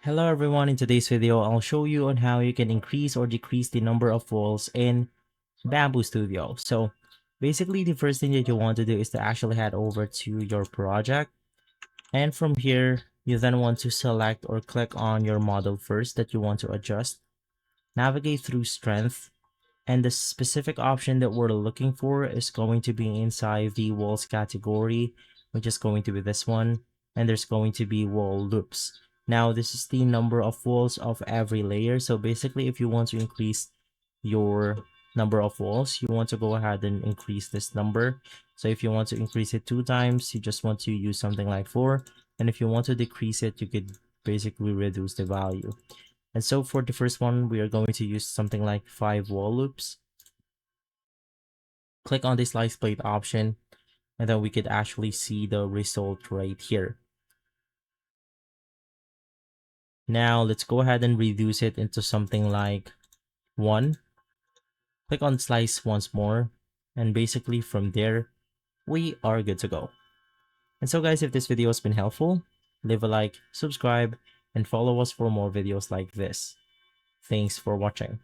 Hello everyone, in today's video, I'll show you on how you can increase or decrease the number of walls in Bambu Studio. So basically the first thing that you want to do is to actually head over to your project. And from here, you then want to select or click on your model first that you want to adjust. Navigate through strength. And the specific option that we're looking for is going to be inside the walls category, which is going to be this one. And there's going to be wall loops. Now, this is the number of walls of every layer. So basically, if you want to increase your number of walls, you want to go ahead and increase this number. So if you want to increase it 2 times, you just want to use something like 4. And if you want to decrease it, you could basically reduce the value. And so for the first one, we are going to use something like 5 wall loops. Click on the slice plate option, and then we could actually see the result right here. Now let's go ahead and reduce it into something like 1. Click on slice once more, and basically from there, we are good to go. And so guys, if this video has been helpful, leave a like, subscribe, and follow us for more videos like this. Thanks for watching.